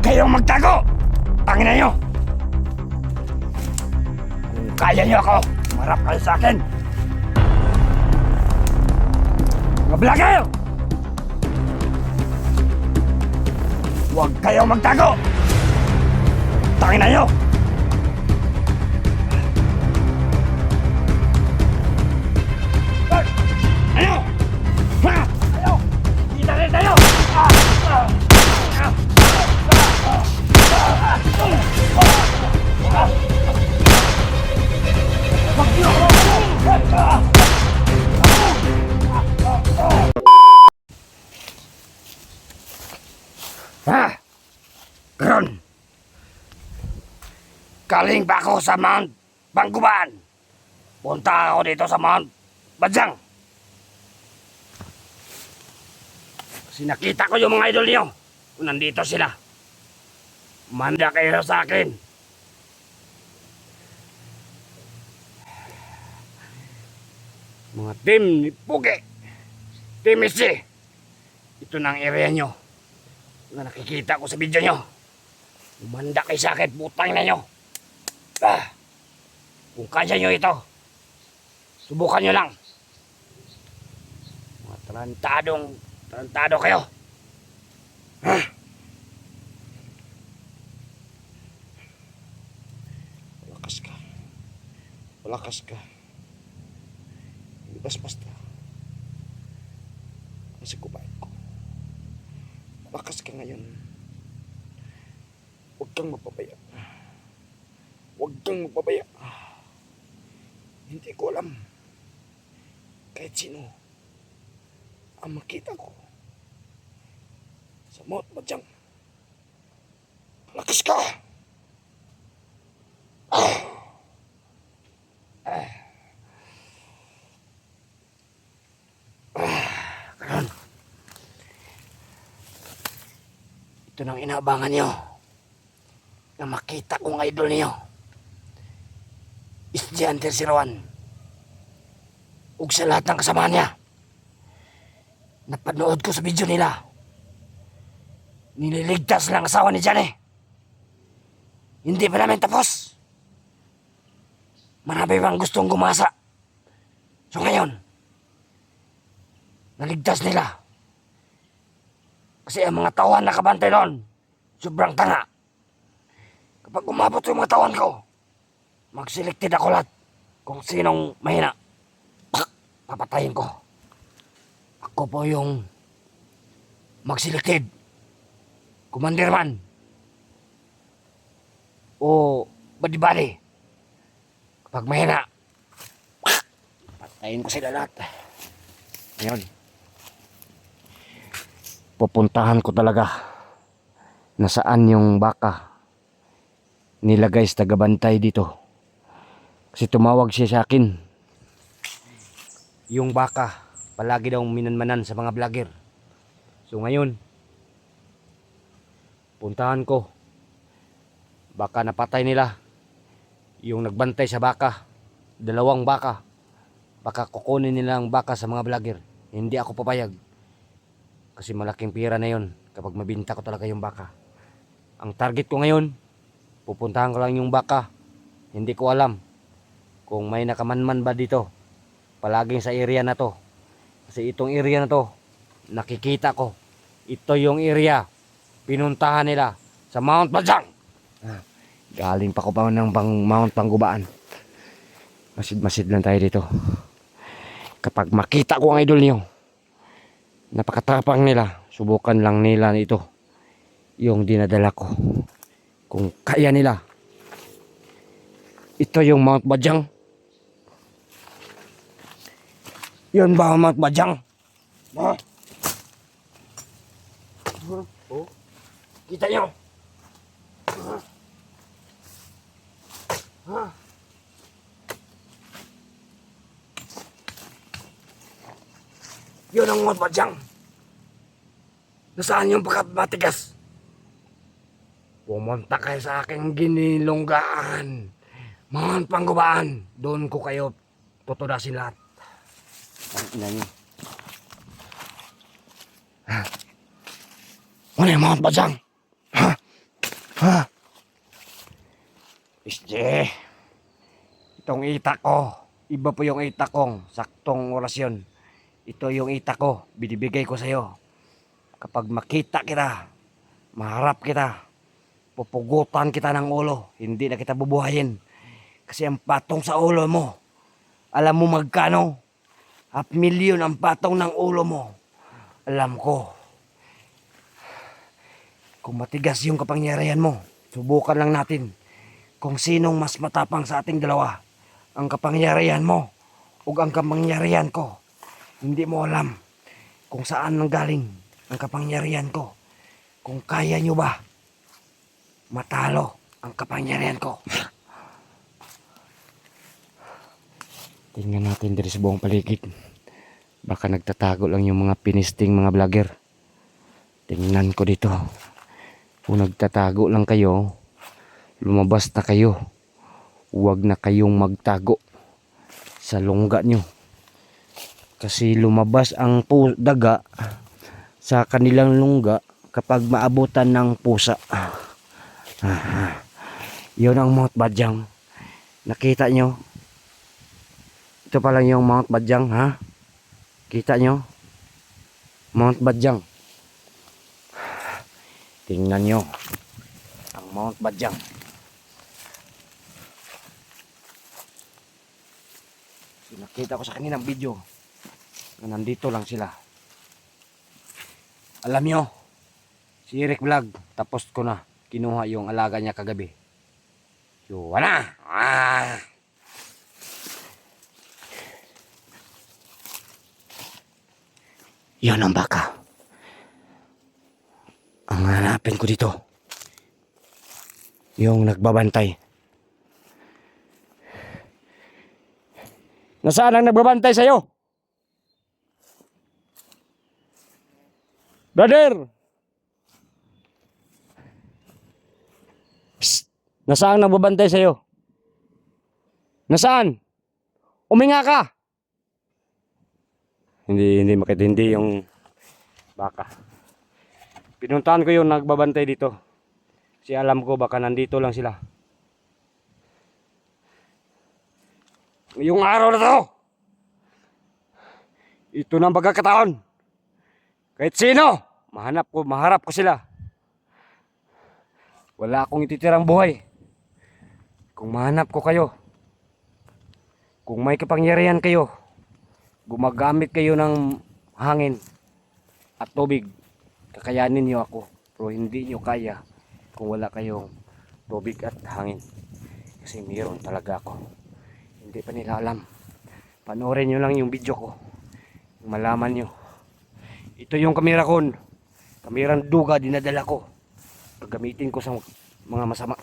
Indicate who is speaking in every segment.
Speaker 1: kayong magtago! Tangina nyo! Kung kaya nyo ako, marap kayo sa akin! Mabla kayo! Huwag kayong magtago! Tangina nyo! Ano? Ha? Ano? Kita rin tayo! Ha? Karon. Galing pa ako sa Mount Panggubaan. Punta ako dito sa Mount Badyang. Kasi nakita ko yung mga idol niyo. Kung nandito sila. Manda kayo sa akin. Mga team ni Pugi. Team SC. Ito na ang area nyo. Na nakikita ko sa video nyo. Umanda kayo sa akin, putang na nyo. Kung kaya nyo ito, subukan nyo lang. Mga tarantado kayo. Malakas ka. Hindi basta. Kasi kumain ko. Malakas ka ngayon. Huwag kang magpabaya. Hindi ko alam kahit sino ang makita ko sa Mount Badyang. Malakas ka! Karon. Ito nang inaabangan niyo na makita kong idol niyo. SG Hunter 01. Ug sa lahat ng kasama niya. Napanood ko sa video nila. Nililigtas lang asawa ni Johnny. Hindi pa namin tapos. Marami pang gustong gumasa. So ngayon, naligtas nila. Kasi ang mga tawan na kabantay doon, sobrang tanga. Kapag umabot yung mga tawan ko, mag-selected ako lahat kung sinong mahina. Papatayin ko. Ako po yung mag-selected. Commander man. O badi-badi. Kapag mahina, patayin ko sila lahat. Ngayon, pupuntahan ko talaga na saan yung baka nila guys tagabantay dito. Kasi tumawag siya sa akin. Yung baka palagi daw minanmanan sa mga vlogger. So ngayon, puntahan ko. Baka napatay nila yung nagbantay sa baka. 2 baka. Baka kukunin nila ang baka sa mga vlogger. Hindi ako papayag. Kasi malaking pira na yon kapag mabinta ko talaga yung baka. Ang target ko ngayon, pupuntahan ko lang yung baka. Hindi ko alam kung may nakamanman ba dito. Palaging sa area na to. Kasi itong area na to, nakikita ko. Ito yung area pinuntahan nila sa Mount Badyang. Galing pa ko pa ng Mount Panggubaan. Masid-masid lang tayo dito. Kapag makita ko ang idol niyo, napakatapang nila, subukan lang nila ito yung dinadala ko. Kung kaya nila. Ito yung Mount Badyang. Yun ba ang Mount Badyang? Ha? Oh, kita nyo? Ha? Yun ang Mount Badyang. Nasaan yung pagkabatigas? Pumunta kayo sa aking ginilonggaan. Mount Panggubaan. Doon ko kayo tutudasin lahat. Ang ina nyo. Ha? Ano yung Mount Badyang? Ha? Ha? Isje, itong itak ko, iba po yung itak kong saktong orasyon. Ito yung itak ko, binibigay ko sa'yo. Kapag makita kita, maharap kita, pupugutan kita ng ulo, hindi na kita bubuhayin. Kasi ang patong sa ulo mo, alam mo magkano? 500,000 ang patong ng ulo mo. Alam ko. Kung matigas yung kapangyarihan mo, subukan lang natin kung sinong mas matapang sa ating dalawa. Ang kapangyarihan mo o ang kapangyarihan ko. Hindi mo alam kung saan nanggaling ang kapangyarihan ko. Kung kaya nyo ba matalo ang kapangyarihan ko. Tingnan natin diri sa buong paligid. Baka nagtatago lang yung mga pinisting mga vlogger. Tingnan ko dito. Kung nagtatago lang kayo, lumabas na kayo. Huwag na kayong magtago sa lungga nyo. Kasi lumabas ang daga sa kanilang lungga kapag maabutan ng pusa. Yun ang Mount Badyang. Nakita nyo? Ito pa lang yung Mount Badyang, ha? Kita nyo? Mount Badyang. Tingnan nyo ang Mount Badyang. Nakita ko sa kaninang video na nandito lang sila. Alam nyo, si Eric Vlog, tapos ko na kinuha yung alaga niya kagabi. So, wala. Yan ang baka. Ang hanapin ko dito, yung nagbabantay. Nasaan ang nagbabantay sa'yo? Brother! Psst! Nasaan ang nagbabantay sa'yo? Nasaan? Uminga ka! Hindi makitindi yung baka. Pinuntahan ko yung nagbabantay dito. Kasi alam ko baka nandito lang sila. Ngayong araw na to, ito na ang pagkakataon. Kahit sino, maharap ko sila. Wala akong ititirang buhay. Kung mahanap ko kayo, kung may kapangyarihan kayo, gumagamit kayo ng hangin at tubig, kakayanin niyo ako. Pero hindi niyo kaya kung wala kayong tubig at hangin. Kasi mayroon talaga ako. Hindi pa nila alam. Panoorin nyo lang yung video ko. Malaman nyo. Ito yung kamera ko. Kamerang duga dinadala ko. Gagamitin ko sa mga masama.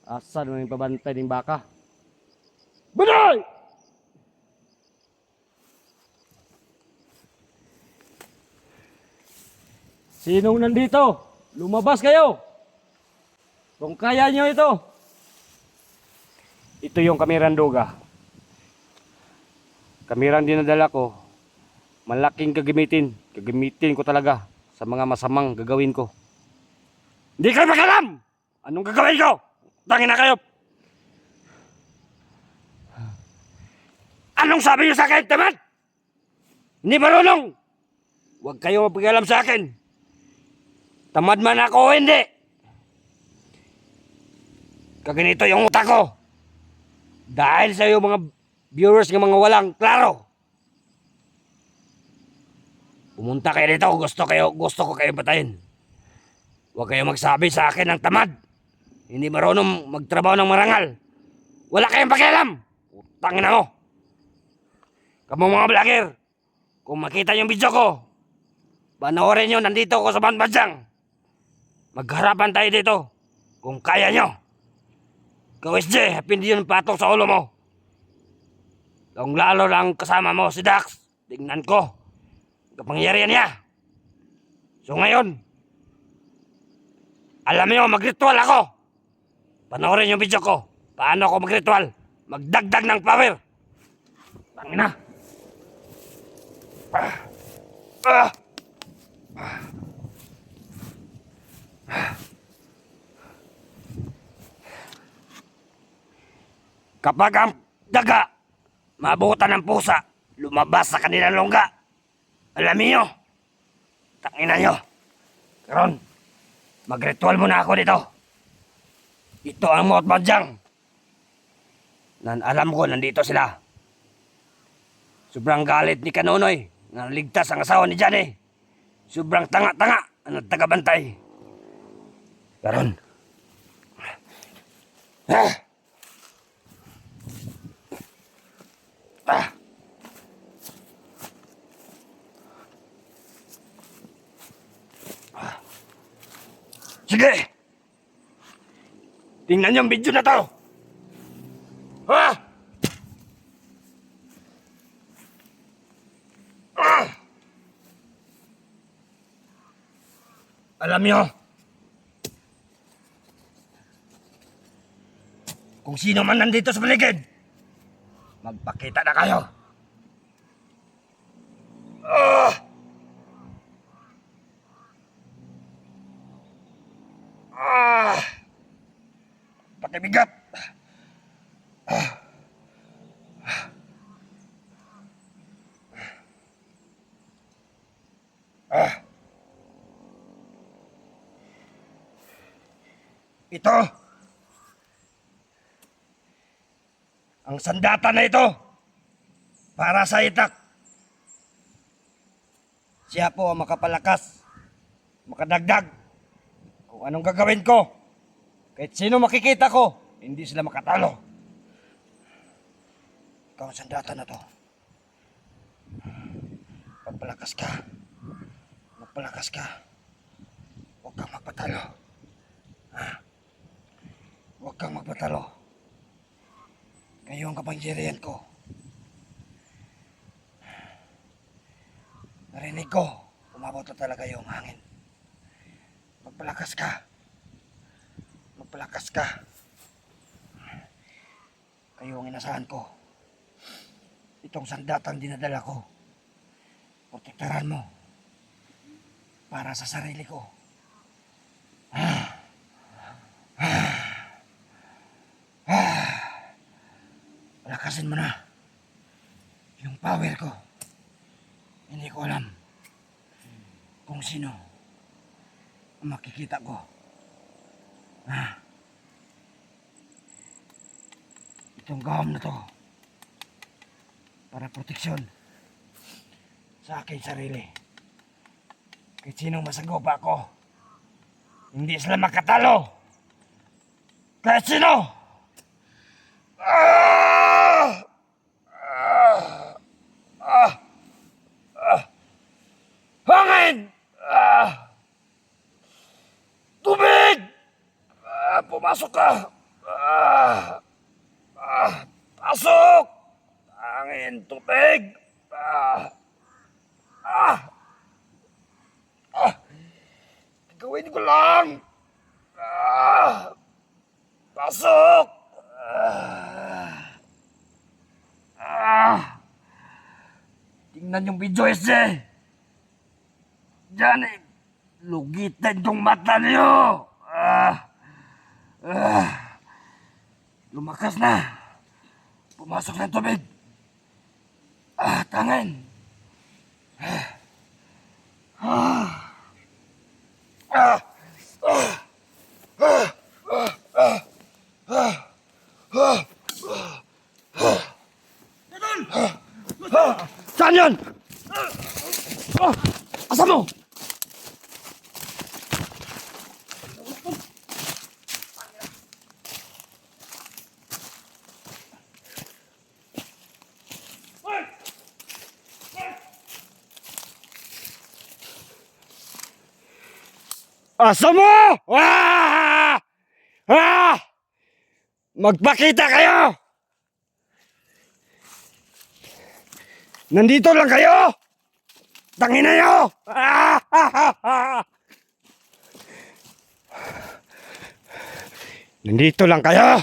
Speaker 1: Asan mo yung pabantay ng baka? Banay! Sinong nandito? Lumabas kayo! Kung kaya nyo ito. Ito yung kamerang duga. Kamerang dinadala ko. Malaking gagamitin. Gagamitin ko talaga sa mga masamang gagawin ko. Hindi kayo magalam! Anong gagawin ko? Tangin na kayo! Anong sabi niyo sa akin, tamad? Hindi marunong! Huwag kayo mapagialam sa akin. Tamad man ako o hindi. Kaganito yung utak ko. Dahil sa iyo mga viewers ng mga walang klaro. Pumunta kayo dito, gusto ko kayo patayin. Huwag kayo magsabi sa akin ng tamad. Hindi marunong magtrabaho ng marangal. Wala kayong pakialam. Utangin na mo. Kamu mga vlogger, kung makita yung video ko, panoorin nyo, nandito ako sa Mount Badyang. Magharapan tayo dito. Kung kaya nyo. Kawis hindi yun patok sa ulo mo. Lalo lang kasama mo si Dax. Tingnan ko. Kapangyarihan niya. So ngayon, alam nyo, mag-ritual ako. Panoorin yung video ko. Paano ako mag-ritual? Magdagdag ng power. Tangina. Ah. Ah. Kapag ang daga maabutan ng pusa, lumabas sa kanilang lungga. Alam niyo, tangina nyo. Karon, mag-ritual muna ako dito. Ito ang Mount Manjang. Alam ko, nandito sila. Sobrang galit ni Kanunoy na naligtas ang asawa ni Johnny. Sobrang tanga-tanga ang nagtagabantay. Karon. Ah. Ah. Sige! Tingnan niyo ang video na to! Ha? Ah! Alam niyo, kung sino man nandito sa paligid, magpakita na kayo. Ah! Ah! Pakibigat. Ah. Ah. Ito. Ang sandata na ito. Para sa itak. Siya po ang makapalakas. Makadagdag. Kung anong gagawin ko. Kahit sino makikita ko, hindi sila makatalo. Ikaw ang sandata na to. Magpalakas ka. Magpalakas ka. Huwag kang magpatalo. Ha? Huwag kang magpatalo. Kayo ang kapangyarihan ko. Narinig ko, umabot na talaga yung hangin. Magpalakas ka. Magpalakas ka. Kayo ang inasahan ko. Itong sandatang dinadala ko. Protektaran mo. Para sa sarili ko. Palakasin mo na. Yung power ko. Hindi ko alam kung sino ang makikita ko. Itong gawam na to para proteksyon sa aking sarili. Kahit sinong masagopa ko, hindi sila makatalo. Kahit sino! Hangin! Tubig! Pumasok ka! Pasok! Hangin, tubig! Gawin ko lang! Pasok! Tingnan yung video, SJ! Diyan eh, lugitin yung mata niyo! Lumakas na! Pumasok ng tubig! Tangin! Saan yan? Asa mo? Asa mo? Magpakita kayo! Nandito lang kayo! Tangina nyo! Nandito lang kayo!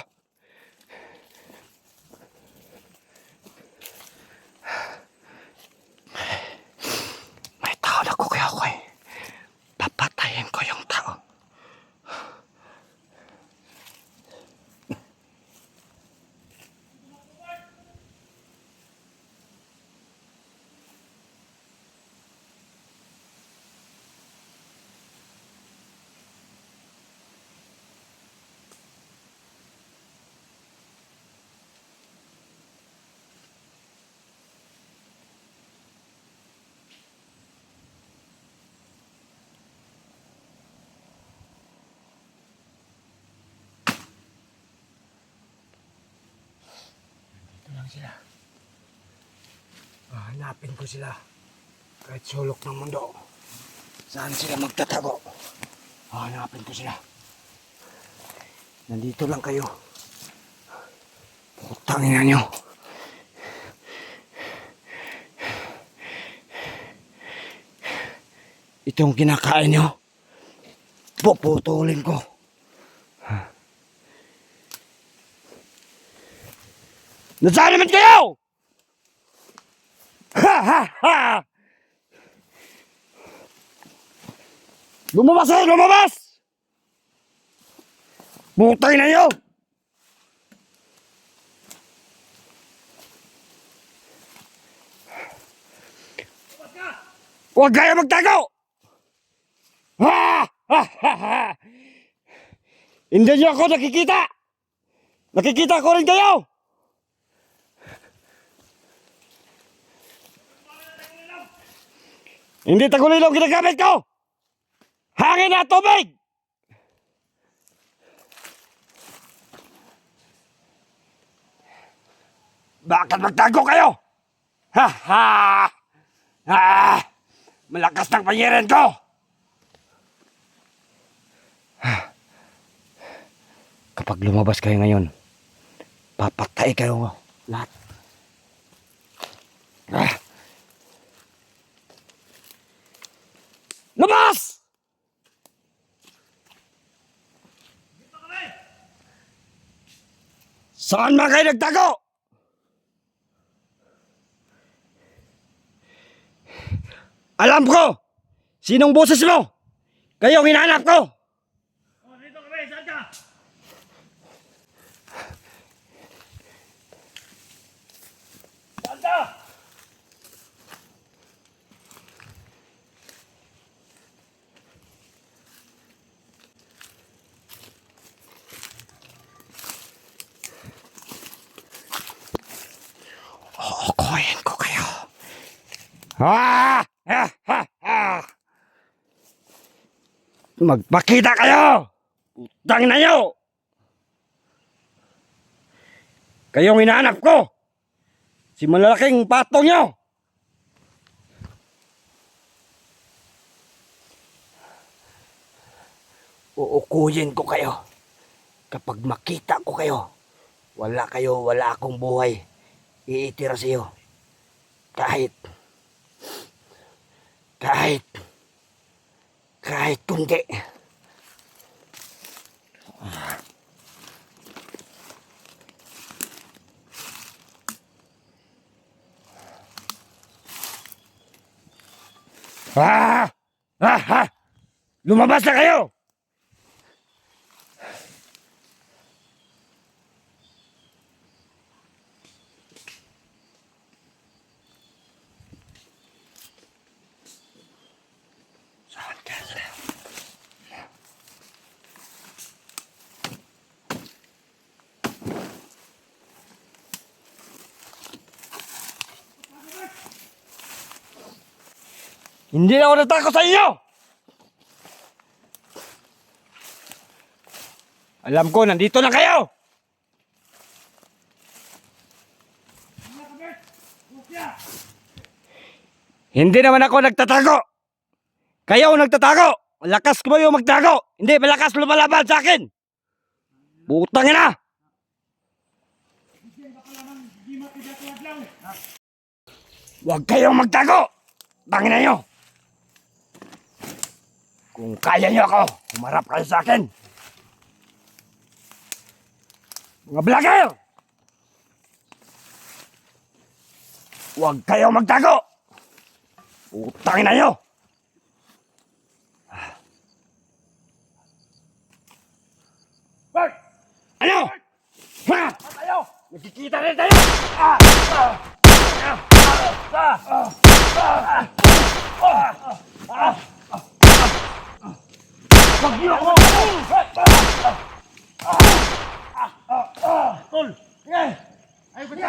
Speaker 1: May tao na ko kaya ako eh. Papatayin ko yung tao. Dito lang sila. Hanapin ko sila. Kahit sulok ng mundo. Saan sila magtatago? Hanapin ko sila. Nandito lang kayo. Putangin na nyo. Itong kinakain nyo, puputulin ko. Nasaan naman kayo? Ha ha ha! Lumabas kayo! Lumabas! Putangin na nyo! Huwag kayo magtago! Ha! Ha! Ha! Ha! Hindi niyo ako nakikita! Nakikita ko rin kayo! Hindi tagulilong ginagamit ko! Hangin at tubig! Bakit magtago kayo? Ha! Ha! Ha! Malakas ng panyirin ko! Kapag lumabas kayo ngayon, papatay kayo lahat. Labas! Saan man kayo nagtago? Alam ko! Sinong boses mo? Kayo ang hinahanap ko!
Speaker 2: Dito kami, saan ka? Saan ka?
Speaker 1: Kukuhin ko kayo. Ha! Ha! Ha! Ha! Magpakita kayo! Utang na nyo! Kayong hinahanap ko! Si malalaking patong nyo! Uukuyin ko kayo. Kapag makita ko kayo, wala akong buhay. Iitira sa iyo. Kahit kundi. Lumabas na kayo! Saan ka sila? Hindi ako natakot sa inyo! Alam ko, nandito na kayo! Hindi naman ako nagtatago! Kayo ang nagtatago! Malakas ko ba yung magtago? Hindi, malakas lumalaban sa akin! Butang ina! Huwag kayong magtago! Tangina nyo! Kung kaya nyo ako, humarap kayo sa akin!
Speaker 3: Mga vlogger! Huwag kayo magtago! Utangin na nyo!
Speaker 2: Bert!
Speaker 3: Ano? Ha?
Speaker 2: Tayo!
Speaker 3: Nakikita rin tayo!
Speaker 2: Wag niyo ako! Tol!
Speaker 3: Sige!
Speaker 2: Ay, ba't